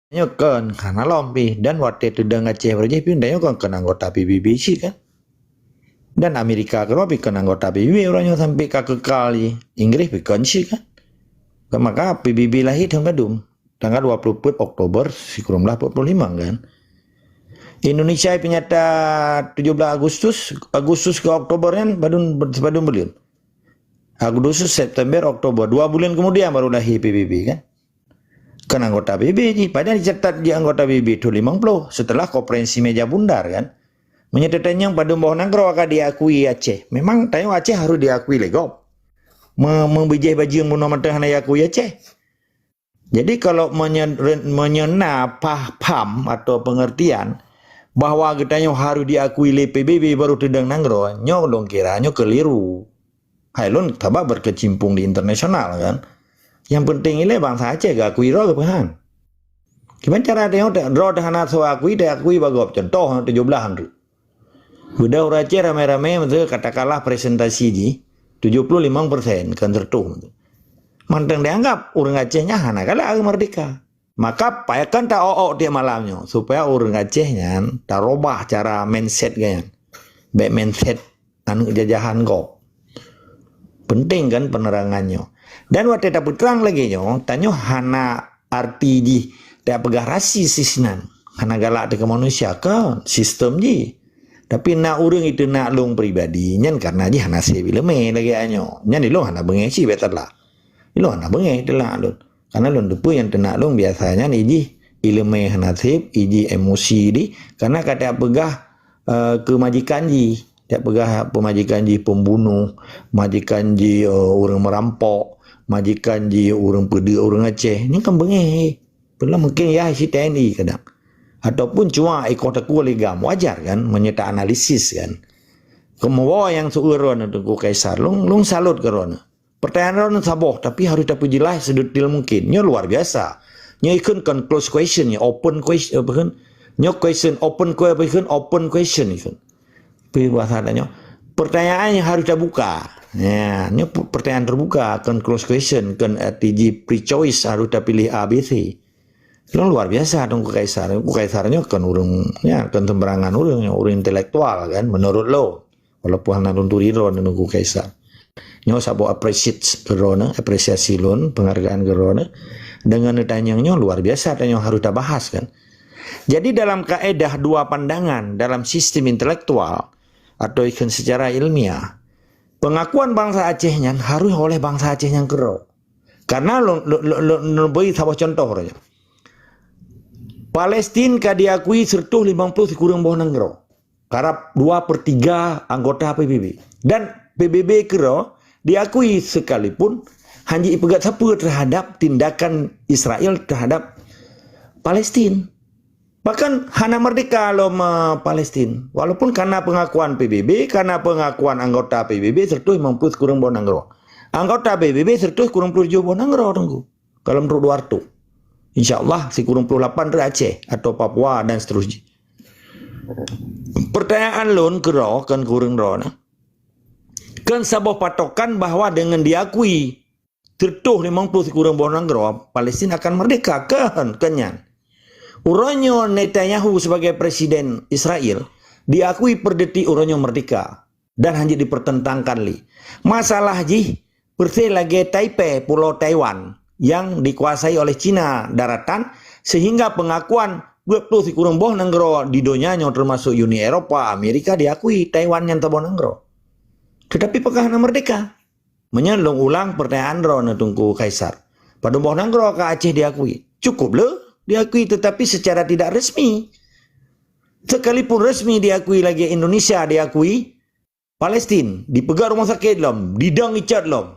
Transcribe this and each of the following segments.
Nyo kan karena lompi dan waktu itu dengan Aceh berjaya pindah kan anggota PBB sih kan. Dan Amerika kalau kan anggota PBB orangnya sampai ke kekal Inggris kan sih kan. Maka PBB lahir tanggal tanggal 24 Oktober si kurang 45 kan. Indonesia penyata 17 Agustus ke Oktober kan badun beliau. Agustus, September, Oktober 2 bulan kemudian baru lahir PBB kan. Kan anggota PBB ni, padahal dicatat di anggota PBB itu 50 setelah konferensi meja bundar kan. Menyatakan yang pada bawah nangro akan diakui Aceh. Memang tanya Aceh harus diakui legop. Membijai baju yang mudah-mudahan diakui Aceh. Jadi kalau menyena paham atau pengertian bahwa katanya harus diakui oleh PBB baru tedang nangro, nyo dong kiranya keliru. Hailun tabak berkecimpung di internasional kan. Yang penting ini bangsa Aceh gak akui roh kepahan. Gimana cara tengok roh dah nak akui bagop contoh 17-an tu. Budak orang Aceh ramai-ramai betul katakanlah presentasi di 75% kan tertuh. Manteng dianggap orang Acehnya hana kala merdeka. Maka payakan tak dia malamnya supaya orang Acehnya tak robah cara mindset kan. Baik mindset anu jajahan kok. Penting kan penerangannya. Dan waktu dapat terang lagi nyo, tanya hana arti di tak pegah rasis sisnan. Hana galak dengan manusia ke sistem ji. Tapi nak orang itu nak long pribadi nyan karena ji hana sebileme lagi anyo. Nyan di long hana bengeh si betul lah. Lo hana bengeh telah lon. Karena lon depu yang tenak long biasanya ni ji ilmu hana seb, iji emosi di karena kata pegah kemajikan ji. Tak pegah pemajikan ji pembunuh, majikan ji orang merampok, majikan ji orang pedi orang Aceh. Ini kan bengeh. Pernah mungkin ya si TNI kadang. Ataupun cuma ikut aku legam. Wajar kan menyerta analisis kan. Kemudian yang seuron untuk Kaisar. Long salut ke Rona. Pertanyaan Rona saboh. Tapi harus dapat jelas sedetil mungkin. Ini luar biasa. Ini ikut kan close question. Open question. Ini question open question. Open question. Bahasanya pertanyaan yang harus terbuka. Ya, ini pertanyaan terbuka, kan close question, kan TG pre-choice harus pilih A, B, C. Lo luar biasa dong Kaisar. Kaisarnya kan orang, ya kan sembarangan orang intelektual kan, menurut lo. Walaupun hanya tunturi lo nunggu Kaisar. Nyo sabo apresiasi lo, penghargaan ke lo. Dengan ditanyanya luar biasa, tanya harus kita bahas kan. Jadi dalam kaedah dua pandangan dalam sistem intelektual atau ikan secara ilmiah, pengakuan bangsa Acehnya harus oleh bangsa Acehnya kero. Karena lo bagi sebuah contoh saja. Palestina ka diakui sertuh 50 kurang bawah nangro. Karena 2/3 anggota PBB. Dan PBB kero diakui sekalipun hanya ipegat sapu terhadap tindakan Israel terhadap Palestina. Bahkan hana merdeka lo Palestina. Walaupun karena pengakuan PBB, karena pengakuan anggota PBB sertuh 50 kurang bawah nangro. Anggota PBB sertuh kurang 7 bawah nangro tunggu. Kalau menurut Duarto. InsyaAllah si kurang 8 dari Aceh atau Papua dan seterusnya. Pertanyaan lon kero kan kurang rona. Kan sebuah patokan bahwa dengan diakui sertuh 50 kurang bawah nangro Palestina akan merdeka kan kenyan. Uronyo Netanyahu sebagai presiden Israel diakui per detik uronyo merdeka dan hanya dipertentangkan li. Masalah ji bersih lagi Taipei, Pulau Taiwan yang dikuasai oleh Cina daratan sehingga pengakuan 20 kurang bawah nangro di donyanya termasuk Uni Eropa, Amerika diakui Taiwan yang tabon nangro. Tetapi pekahana merdeka. Menyelung ulang pertanyaan ron tunggu Kaisar. Pada bawah nangro ke Aceh diakui. Cukup le diakui tetapi secara tidak resmi. Sekalipun resmi diakui lagi Indonesia diakui Palestina dipegang rumah sakit lom, didang icat lom.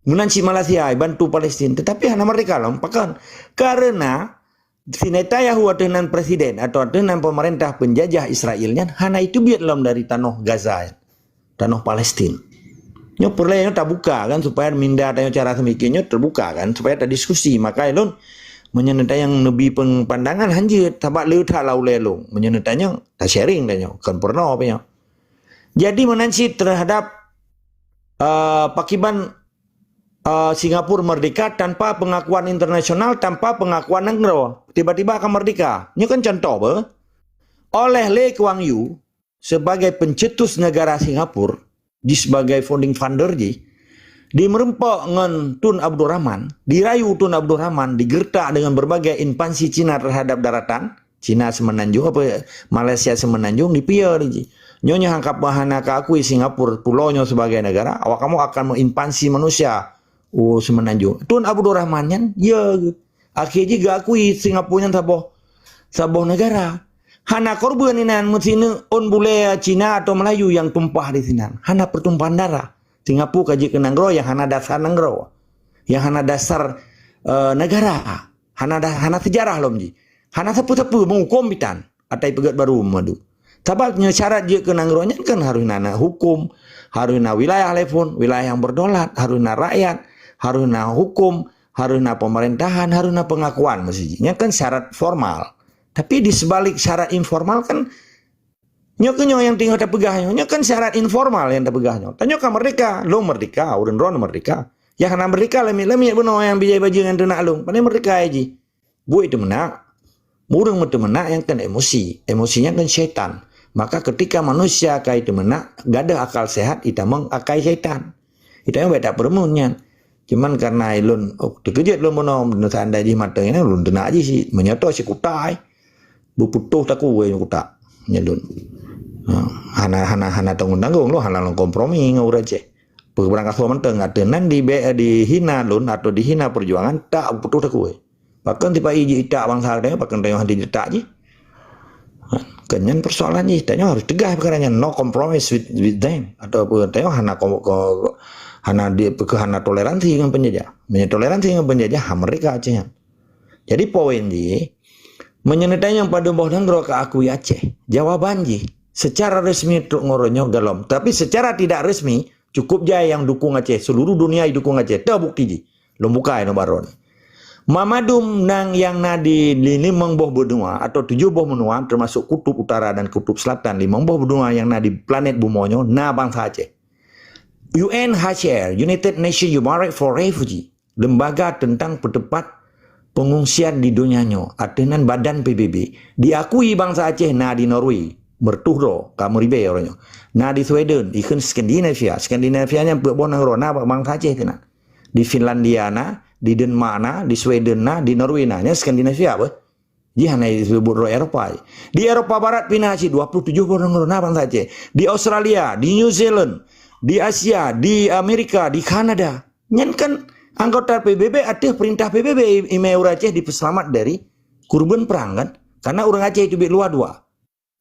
Menanci Malaysia bantu Palestina tetapi hana merdeka lom pakan. Karena si Netanyahu dengan presiden atau dengan pemerintah penjajah Israelnya hana itu biar lom dari tanah Gaza, tanah Palestina. Nyo perlu tak buka kan supaya minda tanya cara semikiannya terbuka kan supaya ada diskusi maka elon menyentai yang lebih pandangan hanjir tabak leuta laulelong menyenatanya tak sharing tanya kan pernah apa ya jadi menansi terhadap pakiban Singapura merdeka tanpa pengakuan internasional, tanpa pengakuan negara. Tiba-tiba akan merdeka. Ini kan contoh apa? Oleh Lee Kuan Yew sebagai pencetus negara Singapura, di sebagai founding father di merempak dengan Tun Abdul Rahman, dirayu Tun Abdul Rahman, digertak dengan berbagai instansi Cina terhadap daratan, Cina semenanjung, Malaysia semenanjung, dipia ji. Nyonya hangkap bahana keakui Singapura pulaunya sebagai negara, awak kamu akan menginpansi manusia semenanjung. Tun Abdul Rahman kan, ya, akhirnya juga akui Singapura saboh negara. Hana korban ini mesti on bule Cina atau Melayu yang tumpah di sini. Hana pertumpahan darah. Singapura kaji ke negara yang hana dasar negara, yang hana dasar negara, hana sejarah loh ji. Hana sepu-sepu menghukum bitan, atai pegat baru madu. Sebabnya syarat je ke negaranya kan harus nana hukum, harus na wilayah telefon, wilayah yang berdolat, harus na rakyat, harus na hukum, harus na pemerintahan, harus na pengakuan mestinya kan syarat formal. Tapi di sebalik syarat informal kan nyokenyo yang tinggal terpegahnya, kan syarat informal yang terpegahnya. Tanya ke merdeka, lo merdeka, urun ron merdeka. Ya karena merdeka lemik benar yang bijai baju yang tenak lo, pandai merdeka aja. Bu itu menak, murung itu menak yang kan emosi, emosinya kan syaitan. Maka ketika manusia kai itu menak, gak ada akal sehat, itu mengakai syaitan. Itu yang beda permunnya. Cuman karena ilun, terkejut lo menom, nusa anda di mata ini, lo tenak aja sih, menyoto si kutai, bu putuh tak kue kutak, nyelun. Hana tanggung lo hana kompromi ngau aja. Berangkat suami tengah tenan di hina lun atau dihina perjuangan tak putus tak kue. Bahkan tiba iji tak bangsa dia bahkan tengah di tak je. Kenyan persoalan je, tanya harus tegah perkaranya no compromise with them atau tanya hana toleransi dengan penjajah. Toleransi dengan penjajah mereka aja. Jadi poin je menyenetanya yang pada bawah dan ke akui Aceh. Jawaban je secara resmi untuk ngoronyok dalam, tapi secara tidak resmi cukup jaya yang dukung Aceh, seluruh dunia dukung Aceh. Dah bukti ji, lo buka no baron. Mamadum nang yang di 5 buah benua atau 7 buah benua termasuk kutub utara dan kutub selatan, 5 buah benua yang di planet bumonyo na bangsa Aceh. UNHCR, United Nations Human Rights for Refugee, lembaga tentang pertempat pengungsian di dunianya, atenan badan PBB, diakui bangsa Aceh na di Norway, bertuhro, kamu ribe orangnya. Na di Sweden, ikut Skandinavia, Skandinavianya buat negara na bangsa Aceh tenan. Di Finlandia na, di Denmark na, di Sweden na, di Norway na, nya Skandinavia apa? Jihana disebut Eropa. Di Eropa Barat pindah 27 negara na bangsa Aceh. Di Australia, di New Zealand, di Asia, di Amerika, di Kanada. Nyen kan anggota PBB ada perintah PBB imeu Aceh dipeselamat dari korban perang kan? Karena orang Aceh itu luar dua.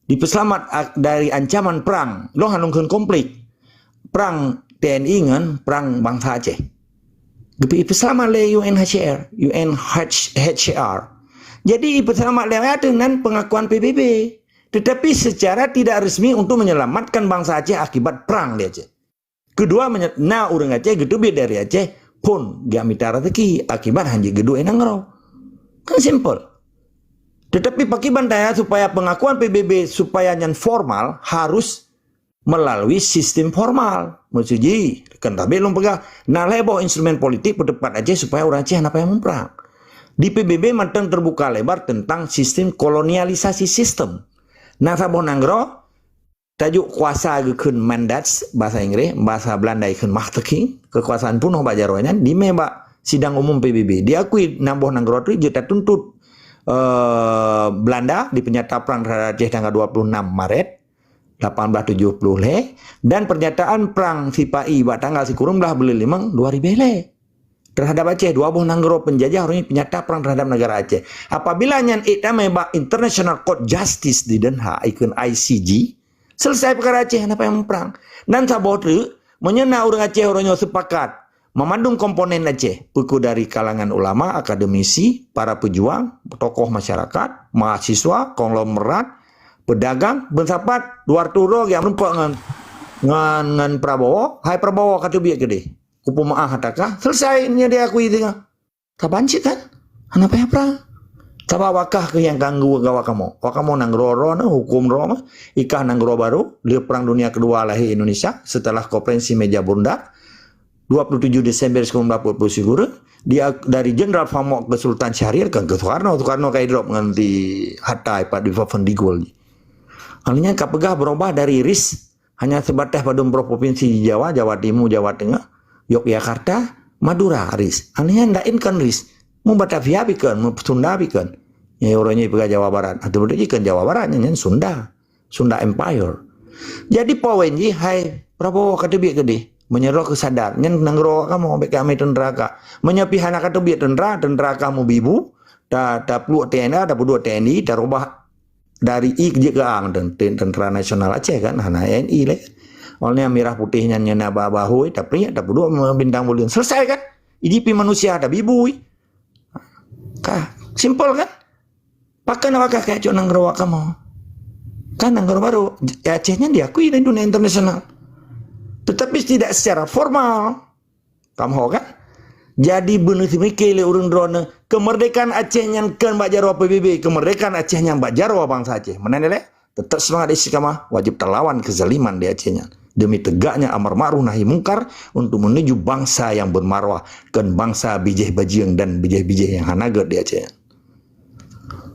Dipeselamat dari ancaman perang. Lo hanungkeun konflik. Perang TNI ngan perang bangsa Aceh. Dipeselamat oleh UNHCR. Jadi dipeselamat lewat dengan pengakuan PBB. Tetapi secara tidak resmi untuk menyelamatkan bangsa Aceh akibat perang di Aceh. Kedua, nah orang Aceh gitu dari Aceh pun dia minta rezeki akibat hanya gedung enangro. Kan simple. Tetapi pakai bantaya supaya pengakuan PBB supaya yang formal harus melalui sistem formal. Maksudnya kan tapi belum pegang. Nah lebo instrumen politik berdepan aja supaya orang Aceh apa yang memperang. Di PBB matang terbuka lebar tentang sistem kolonialisasi sistem. Nah sabon nanggro tajuk kuasa ikun mandats bahasa Inggris, bahasa Belanda ikun machtiging, kekuasaan penuh bajaronya di meba sidang umum PBB. Diakui nambah nanggro itu jeta tuntut Belanda di pernyataan perang terhadap Aceh tanggal 26 Maret 1870 le dan pernyataan perang Sipai tanggal sikurung belah beli limang 2000 le terhadap Aceh 20 nanggro penjajah orangnya pernyataan perang terhadap negara Aceh. Apabila nyan ita meba International Court Justice di Den Haag ikun ICJ selesai perkara Aceh apa yang perang dan sabotri menyena orang Aceh orangnya sepakat memandung komponen Aceh, buku dari kalangan ulama, akademisi, para pejuang, tokoh masyarakat, mahasiswa, konglomerat, pedagang, bensapat, luar turo yang rumpak ngan Prabowo, hai Prabowo kata biak gede, kupu maah hatakah, selesai ini dia akui itu, kapan sih kan, apa ya perang, Tapa wakah ke yang ganggu gawa kamu nanggro hukum Roma, ikah nanggro baru, dia perang dunia kedua lahir Indonesia setelah konferensi meja bundar. 27 Desember 1940 sigura dia dari Jenderal Famok ke Sultan Syahrir kan ke Soekarno kayak drop nganti Hatta pada di Digol. Halnya kapegah berubah dari RIS hanya sebatas pada provinsi Jawa, Jawa Timur, Jawa Tengah, Yogyakarta, Madura RIS. Halnya ndain kan RIS. Mau Batavia bikin, mau Sunda bikin. Ya orangnya pegah Jawa Barat. Atau berarti kan Jawa Barat nyanyian Sunda. Sunda Empire. Jadi powenji hai Prabowo kata biak gede menyerah kesadar nyen nanggro kamu ambek kami tendera menyepi anak kata biak tendera kamu bibu da peluk TNI da dua TNI da robah dari I ke A dan tentara nasional Aceh kan hana NI le oleh merah putihnya nyana bahu da pria da dua bintang bulan selesai kan IDP manusia da bibu kah simpel kan pakai nawakah kayak cok nanggro kamu kan anggar baru ya Acehnya diakui di dunia internasional tetapi tidak secara formal kamu kan jadi benar mikir urang drone kemerdekaan Acehnya kan Mbak Jarwa PBB kemerdekaan Acehnya Mbak Jarwa bangsa Aceh mana nilai tetap semangat istiqamah wajib terlawan kezaliman di Acehnya demi tegaknya amar ma'ruf nahi mungkar untuk menuju bangsa yang bermarwah kan bangsa bijih bajiang dan bijih-bijih yang hanagat di Aceh.